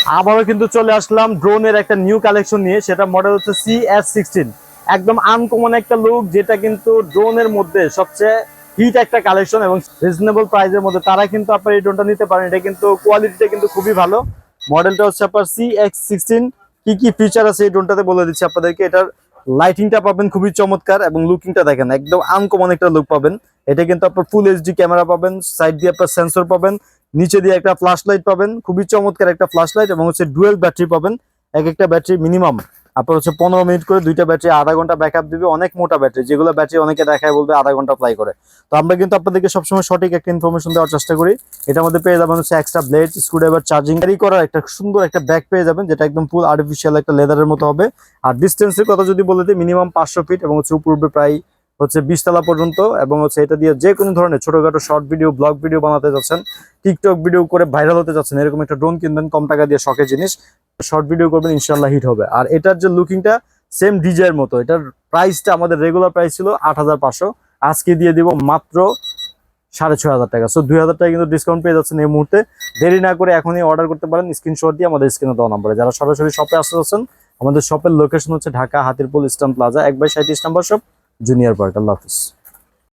আবারও কিন্তু চলে আসলাম ড্রোনের একটা নিউ কালেকশন নিয়ে, সেটা মডেল হচ্ছে CS16। একদম আনকমন একটা লুক, যেটা কিন্তু ড্রোনের মধ্যে সবচেয়ে হিট একটা কালেকশন এবং রিজনেবল প্রাইসের মধ্যে তারা কিন্তু আপনার এই ড্রোনটা নিতে পারেন। এটা কিন্তু কোয়ালিটিটা কিন্তু খুবই ভালো। মডেলটা হচ্ছে আপনার CX16। কি কি ফিচার আছে এই ড্রোনটাতে বলে দিচ্ছি আপনাদেরকে। এটার লাইটিংটা পাবেন খুবই চমৎকার এবং লুকিংটা দেখেন একদম আনকমন একটা লুক পাবেন। এটা কিন্তু আপনার ফুল এইচডি ক্যামেরা পাবেন, সাইড দিয়ে আপনার সেন্সর পাবেন, নিচে দিয়ে একটা ফ্ল্যাশ লাইট পাবেন, খুবই চমৎকার একটা ফ্ল্যাশ লাইট, এবং হচ্ছে ডুয়েল ব্যাটারি পাবেন। এক একটা ব্যাটারি মিনিমাম আপনার হচ্ছে 15 মিনিট করে, দুইটা ব্যাটারি আধা ঘন্টা ব্যাকআপ দিবে। অনেক মোটা ব্যাটারি, যেগুলো ব্যাটারি অনেকে দেখায় বলবে আধা ঘন্টা ফ্লাই করে। তো আমরা কিন্তু আপনাদেরকে সবসময় সঠিক একটা ইনফরমেশন দেওয়ার চেষ্টা করি। এটার মধ্যে পেয়ে যাবেন হচ্ছে extra blade, screwdriver, charging carry করার একটা সুন্দর একটা ব্যাগ পেয়ে যাবেন, যেটা একদম ফুল আর্টিফিশিয়াল একটা লেদারের মতো হবে। আর ডিস্টেন্সের কথা যদি বলে দিই, মিনিমাম 500 ফিট এবং হচ্ছে উপরে প্রায় হচ্ছে 20 তলা পর্যন্ত। এবং হচ্ছে এটা দিয়ে যে কোনো ধরনের ছোটখাটো শর্ট ভিডিও, ব্লগ ভিডিও বানাতে যাচ্ছেন, টিকটক ভিডিও করে ভাইরাল হতে যাচ্ছেন, এরকম একটা ড্রোন কিনবেন কম টাকা দিয়ে, শখের জিনিস, শর্ট ভিডিও করবেন, ইনশাল্লাহ হিট হবে। আর এটার যে লুকিংটা সেম ডিজাইয়ের মতো। এটার প্রাইসটা আমাদের রেগুলার প্রাইস ছিল 8500, আজকে দিয়ে দিব মাত্র 6500 টাকা। সো 2000 টাকা কিন্তু ডিসকাউন্ট পেয়ে যাচ্ছেন এই মুহূর্তে। দেরি না করে এখনই অর্ডার করতে পারেন স্ক্রিনশট দিয়ে আমাদের স্ক্রিনে দেওয়া নম্বরে। যারা সরাসরি শপে আসতে যাচ্ছেন, আমাদের শপের লোকেশন হচ্ছে ঢাকা হাতিরপুল ইস্টার্ন প্লাজা 1/37 নম্বর শপ, জুনিয়র পার্ক। আল্লাহ হাফিজ।